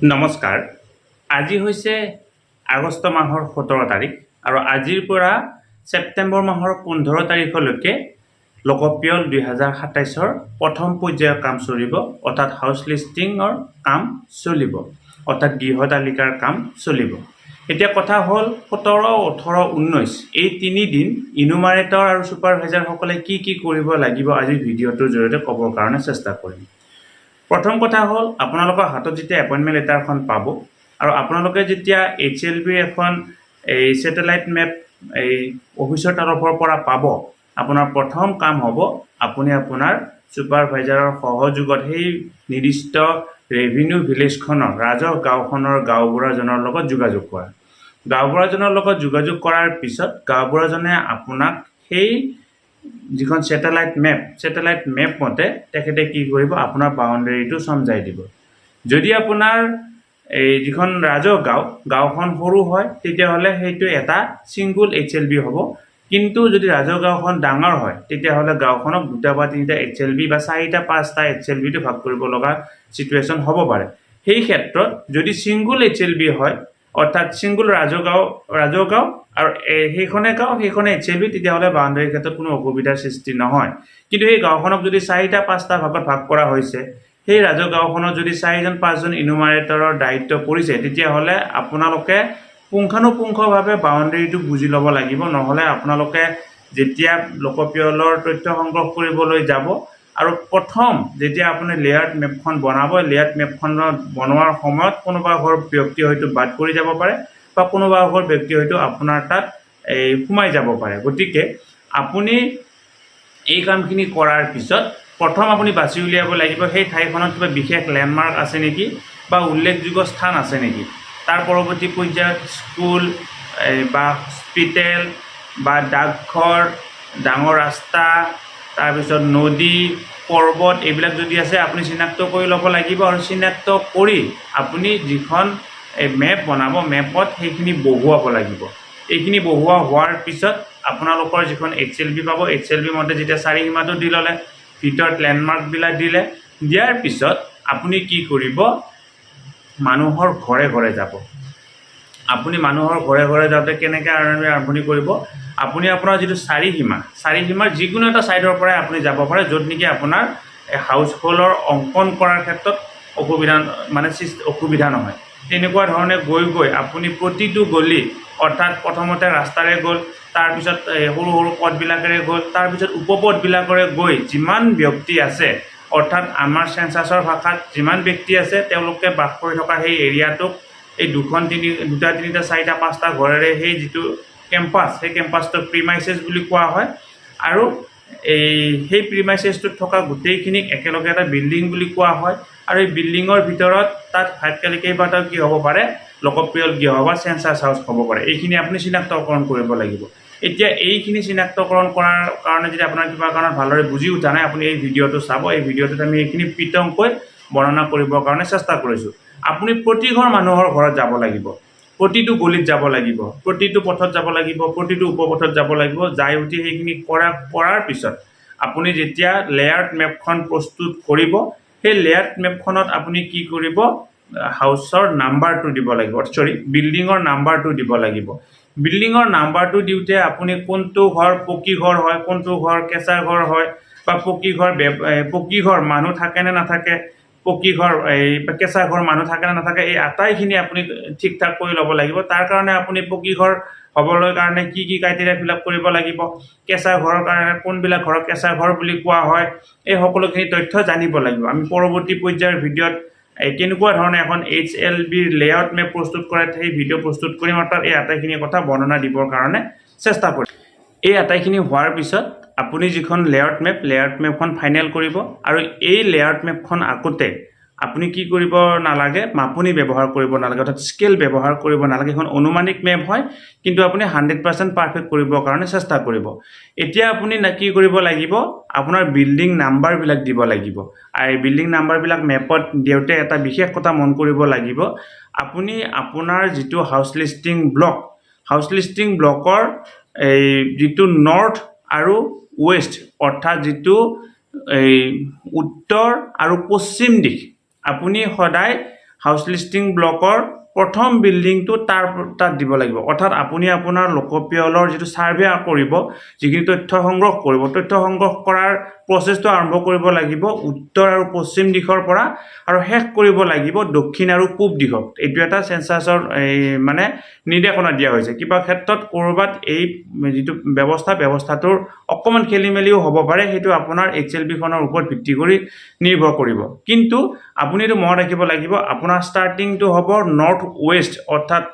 নমস্কাৰ। আজি হৈছে আগষ্ট মাহৰ 17 তাৰিখ আৰু আজিৰ পৰা ছেপ্টেম্বৰ মাহৰ 15 তাৰিখলৈকে লোকপিয়ল 2027ৰ প্ৰথম পৰ্যায়ৰ কাম চলিব, অৰ্থাৎ হাউচ লিষ্টিঙৰ কাম চলিব, অৰ্থাৎ গৃহ তালিকাৰ কাম চলিব। এতিয়া কথা হ'ল 17, 18, 19 এই 3 দিন ইনুমাৰেটৰ আৰু ছুপাৰভাইজাৰসকলে কি কৰিব লাগিব আজিৰ ভিডিঅ'টোৰ জৰিয়তে ক'বৰ কাৰণে চেষ্টা কৰিম। প্ৰথম কথা হ'ল আপোনালোকৰ হাতত যেতিয়া এপইণ্টমেণ্ট লেটাৰখন পাব আৰু আপোনালোকে যেতিয়া HLBৰ এখন এই ছেটেলাইট মেপ এই অফিচৰ তৰফৰ পৰা পাব, আপোনাৰ প্ৰথম কাম হ'ব আপুনি আপোনাৰ ছুপাৰভাইজাৰৰ সহযোগত সেই নিৰ্দিষ্ট ৰেভিনিউ ভিলেজখনৰ ৰাজহ গাঁওখনৰ গাঁওবুঢ়াজনৰ লগত যোগাযোগ কৰা। গাঁওবুঢ়াজনৰ লগত যোগাযোগ কৰাৰ পিছত গাঁওবুঢ়াজনে আপোনাক সেই যিখন ছেটেলাইট মেপ মতে তেখেতে কি কৰিব, আপোনাৰ বাউণ্ডেৰীটো সমজাই দিব। যদি আপোনাৰ এই যিখন ৰাজহ গাঁওখন সৰু হয় তেতিয়াহ'লে সেইটো এটা ছিংগুল HLB হ'ব, কিন্তু যদি ৰাজহ গাঁওখন ডাঙৰ হয় তেতিয়াহ'লে গাঁওখনক 2টা বা 3টা HLB বা 4টা 5টা HLBটো ভাগ কৰিব লগা চিটুৱেশ্যন হ'ব পাৰে। সেই ক্ষেত্ৰত যদি ছিংগুল HLB হয়, অৰ্থাৎ ছিংগুল ৰাজহ গাঁও আৰু সেইখনে HLB, তেতিয়াহ'লে বাউণ্ডেৰীৰ ক্ষেত্ৰত কোনো অসুবিধাৰ সৃষ্টি নহয়। কিন্তু সেই গাঁওখনক যদি 4টা 5টা ভাগত ভাগ কৰা হৈছে, সেই ৰাজহ গাঁওখনত যদি 4জন 5জন ইনুমাৰেটৰৰ দায়িত্ব পৰিছে, তেতিয়াহ'লে আপোনালোকে পুংখানুপুংখভাৱে বাউণ্ডেৰীটো বুজি ল'ব লাগিব। নহ'লে আপোনালোকে যেতিয়া লোকপিয়লৰ তথ্য সংগ্ৰহ কৰিবলৈ যাব আৰু প্ৰথম যেতিয়া আপুনি লেয়াৰ্ড মেপখন বনাব, লেয়াৰ্ড মেপখনত বনোৱাৰ সময়ত কোনোবা ঘৰ ব্যক্তি হয়তো বাদ পৰি যাব পাৰে বা কোনোবা ঘৰ ব্যক্তি হয়তো আপোনাৰ তাত সোমাই যাব পাৰে। গতিকে আপুনি এই কামখিনি কৰাৰ পিছত প্ৰথম আপুনি বাছি উলিয়াব লাগিব সেই ঠাইখনত কিবা বিশেষ লেণ্ডমাৰ্ক আছে নেকি বা উল্লেখযোগ্য স্থান আছে নেকি। তাৰ পৰৱৰ্তী পৰ্যায়ত স্কুল বা হস্পিটেল বা ডাকঘৰ, ডাঙৰ ৰাস্তা, তাৰপিছত নদী, পৰ্বত এইবিলাক যদি আছে আপুনি চিনাক্ত কৰি ল'ব লাগিব। আৰু চিনাক্ত কৰি আপুনি যিখন মেপ বনাব, মেপত সেইখিনি বহুৱাব লাগিব। এইখিনি বহুৱা হোৱাৰ পিছত আপোনালোকৰ যিখন HLB পাব, HLB মতে যেতিয়া চাৰিসীমাটো দি ল'লে, ভিতৰত লেণ্ডমাৰ্কবিলাক দিয়াৰ পিছত আপুনি কি কৰিব, মানুহৰ ঘৰে ঘৰে যাব। আপুনি মানুহৰ ঘৰে ঘৰে যাওঁতে কেনেকৈ আৰম্ভণি কৰিব, আপুনি আপোনাৰ যিটো চাৰিসীমাৰ যিকোনো এটা ছাইডৰ পৰাই আপুনি যাব পাৰে, য'ত নেকি আপোনাৰ হাউচ হোল্ডৰ অংকন কৰাৰ ক্ষেত্ৰত অসুবিধা নহয়। তেনেকুৱা ধৰণে গৈ আপুনি প্ৰতিটো গলি, অৰ্থাৎ প্ৰথমতে ৰাস্তাৰে গ'ল, তাৰপিছত সৰু সৰু পথবিলাকেৰে গ'ল, তাৰপিছত উপপথবিলাকেৰে গৈ যিমান ব্যক্তি আছে, অৰ্থাৎ আমাৰ চেঞ্চাছৰ ভাষাত যিমান ব্যক্তি আছে তেওঁলোকে বাস কৰি থকা সেই এৰিয়াটোক এই 2টা 3টা 4টা 5টা ঘৰেৰে সেই যিটো কেম্পাছ, সেই কেম্পাছটোক প্ৰিমাইচেছ বুলি কোৱা হয়। আৰু সেই প্ৰিমাইচেছটোত থকা গোটেইখিনিক একেলগে এটা বিল্ডিং বুলি কোৱা হয়। আৰু এই বিল্ডিঙৰ ভিতৰত তাত কেইবাটাও কি হ'ব পাৰে, লোকপিয়ল গৃহ বা চেঞ্চাছ হাউচ হ'ব পাৰে। এইখিনি আপুনি চিনাক্তকৰণ কৰিব লাগিব। এতিয়া এইখিনি চিনাক্তকৰণ কৰাৰ কাৰণে যদি আপোনাৰ কিবা কাৰণত ভালদৰে বুজি উঠা নাই, আপুনি এই ভিডিঅ'টো চাব। এই ভিডিঅ'টোত আমি এইখিনি পৃথককৈ বৰ্ণনা কৰিবৰ কাৰণে চেষ্টা কৰিছোঁ। আপুনি প্ৰতি ঘৰ মানুহৰ ঘৰত যাব লাগিব, প্ৰতিটো গলিত যাব লাগিব, প্ৰতিটো পথত যাব লাগিব, প্ৰতিটো উপপথত যাব লাগিব। যাই উঠি সেইখিনি কৰাৰ পিছত আপুনি যেতিয়া লেয়াৰ্ড মেপখন প্ৰস্তুত কৰিব, সেই লেয়াৰ্ড মেপখনত আপুনি কি কৰিব, হাউচৰ নাম্বাৰটো দিব লাগিব, বিল্ডিঙৰ নাম্বাৰটো দিব লাগিব। বিল্ডিঙৰ নাম্বাৰটো দিওঁতে আপুনি কোনটো ঘৰ পকী ঘৰ হয়, কোনটো ঘৰ কেঁচা ঘৰ হয়, বা পকী ঘৰ মানুহ থাকে নে নাথাকে, পকী ঘৰ কেঁচা ঘৰ মানুহ থাকে নে নাথাকে, এই আটাইখিনি আপুনি ঠিক ঠাক কৰি ল'ব লাগিব। তাৰ কাৰণে আপুনি পকী ঘৰ হ'বলৈ কাৰণে কি ক্ৰাইটেৰিয়া ফিল আপ কৰিব লাগিব, কেঁচা ঘৰৰ কাৰণে কোনবিলাক ঘৰক কেঁচা ঘৰ বুলি কোৱা হয়, এই সকলোখিনি তথ্য জানিব লাগিব। আমি পৰৱৰ্তী পৰ্যায়ৰ ভিডিঅ'ত কেনেকুৱা ধৰণে এখন HLBৰ লেআউট মেপ প্ৰস্তুত কৰে সেই ভিডিঅ' প্ৰস্তুত কৰিম, অৰ্থাৎ এই আটাইখিনি কথা বৰ্ণনা দিবৰ কাৰণে চেষ্টা কৰিম। এই আটাইখিনি হোৱাৰ পিছত আপুনি যিখন লেআউট মেপখন ফাইনেল কৰিব। আৰু এই লেআউট মেপখন আঁকোতে আপুনি কি কৰিব নালাগে, মাপনি ব্যৱহাৰ কৰিব নালাগে, অৰ্থাৎ স্কেল ব্যৱহাৰ কৰিব নালাগে। এখন অনুমানিক মেপ হয়, কিন্তু আপুনি 100% পাৰফেক্ট কৰিবৰ কাৰণে চেষ্টা কৰিব। এতিয়া আপুনি কি কৰিব লাগিব, আপোনাৰ বিল্ডিং নাম্বাৰবিলাক দিব লাগিব। আৰু এই বিল্ডিং নাম্বাৰবিলাক মেপত দিওঁতে এটা বিশেষ কথা মন কৰিব লাগিব, আপুনি আপোনাৰ যিটো হাউচ লিষ্টিং ব্লকৰ এই যিটো নৰ্থ আৰু ৱেষ্ট, অৰ্থাৎ যিটো উত্তৰ আৰু পশ্চিম দিশ, আপুনি সদায় হাউচ লিষ্টিং ব্লকৰ প্ৰথম বিল্ডিংটো তাত দিব লাগিব অৰ্থাৎ আপুনি আপোনাৰ লোকপিয়লৰ যিটো সাৰ্ভে কৰিব যিখিনি তথ্য সংগ্ৰহ কৰিব তথ্য সংগ্ৰহ কৰাৰ প্ৰচেছটো আৰম্ভ কৰিব লাগিব উত্তৰ আৰু পশ্চিম দিশৰ পৰা আৰু শেষ কৰিব লাগিব দক্ষিণ আৰু পূব দিশত এইটো এটা সেন্সাছৰ মানে নিৰ্দেশনা দিয়া হৈছে কিবা ক্ষেত্ৰত কৰবাত এই যিটো ব্যৱস্থাটোৰ অকমান খেলিমেলিও হ'ব পাৰে সেইটো আপোনাৰ HLB খনৰ ওপৰত ভিত্তি কৰি নিৰ্ভৰ কৰিব কিন্তু আপুনি এটো মনত ৰাখিব লাগিব আপোনাৰ ষ্টাৰ্টিংটো হ'ব নৰ্থ ওয়েষ্ট অৰ্থাৎ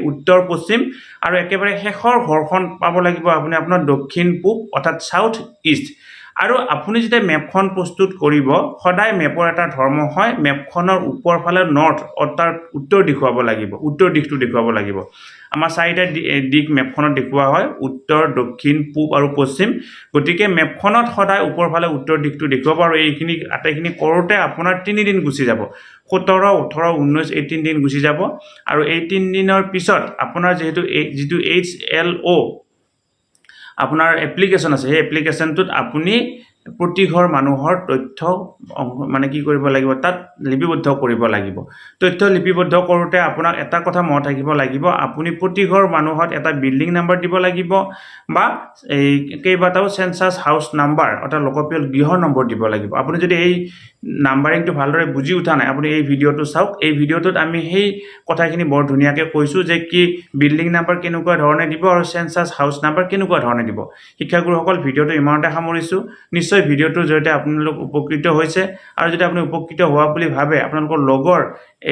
উত্তৰ পশ্চিম আৰু একেবাৰে শেষৰ ঘৰখন পাব লাগিব আপুনি আপোনাৰ দক্ষিণ পূব অৰ্থাৎ সাউথ ইষ্ট আৰু আপুনি যেতিয়া মেপখন প্ৰস্তুত কৰিব সদায় মেপৰ এটা ধৰ্ম হয় মেপখনৰ ওপৰ ফালে নৰ্থ অৰ্থাৎ উত্তৰ দেখুৱাব লাগিব উত্তৰ দিশটো দেখুৱাব লাগিব আমাৰ চাৰিটা দিশ মেপখনত দেখুৱা হয় উত্তৰ দক্ষিণ পূব আৰু পশ্চিম গতিকে মেপখনত সদায় ওপৰ ফালে উত্তৰ দিশটো দেখুৱাব আৰু এইখিনি আটাইখিনি কৰোতে আপোনাৰ 3 দিন গুচি যাব 17 18 19 এই 3 দিন গুচি যাব আৰু এই 3 দিনৰ পিছত আপোনাৰ যেটো HLO আপোনাৰ এপ্লিকেশন আছে সেই এপ্লিকেশনটোত আপুনি প্ৰতি ঘৰ মানুহৰ তথ্য মানে কি কৰিব লাগিব তাত লিপিবদ্ধ কৰিব লাগিব তথ্য লিপিবদ্ধ কৰোতে আপোনাক এটা কথা মনত ৰাখিব লাগিব আপুনি প্ৰতি ঘৰ মানুহত এটা বিল্ডিং নাম্বাৰ দিব লাগিব বা এই কেইবাটাও সেন্সাস হাউস নাম্বাৰ অৰ্থাৎ লোকপিয়ল গৃহৰ নম্বৰ দিব লাগিব আপুনি যদি এই নাম্বাৰিংটো ভালদৰে বুজি উঠা নাই আপুনি এই ভিডিওটো চাওক এই ভিডিওটোত আমি সেই কথাখিনি বৰ ধুনিয়াকৈ কৈছো যে কি বিল্ডিং নাম্বাৰ কেনেকুৱা ধৰণে দিব আৰু সেন্সাস হাউস নাম্বাৰ কেনেকুৱা ধৰণে দিব শিক্ষাগুৰুসকল ভিডিওটো ইমানতে সামৰিছো নিশ্চয় ভিডিওটোৰ জৰিয়তে আপোনালোক উপকৃত হৈছে আৰু যদি আপুনি উপকৃত হোৱা বুলি ভাবে আপোনালোকৰ লগৰ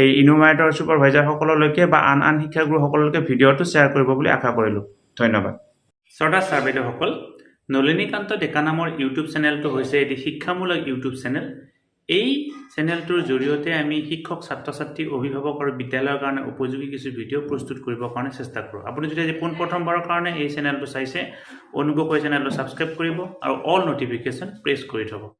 এই ইনোভেটৰ সুপাৰভাইজাৰ সকললৈকে বা আন শিক্ষাগুৰুসকললৈকে ভিডিওটো শ্বেয়াৰ কৰিব বুলি আশা কৰিলো ধন্যবাদ শ্ৰদ্ধা ছাৰ-বাইদেউসকল নলিনীকান্ত ডেকা নামৰ ইউটিউব চেনেলটো হৈছে এটি শিক্ষামূলক ইউটিউব চেনেল এই চেনেলটোৰ জৰিয়তে আমি শিক্ষক ছাত্ৰ-ছাত্ৰী অভিভাৱক আৰু বিদ্যালয়ৰ কাৰণে উপযোগী কিছু ভিডিঅ' প্ৰস্তুত কৰিবৰ কাৰণে চেষ্টা কৰোঁ আপুনি যদি আজি প্ৰথমবাৰৰ কাৰণে এই চেনেলটো চাইছে অনুগ্ৰহ কৰি চেনেলটো সাবস্ক্ৰাইব কৰিব আৰু অল নটিফিকেশন প্ৰেছ কৰি থব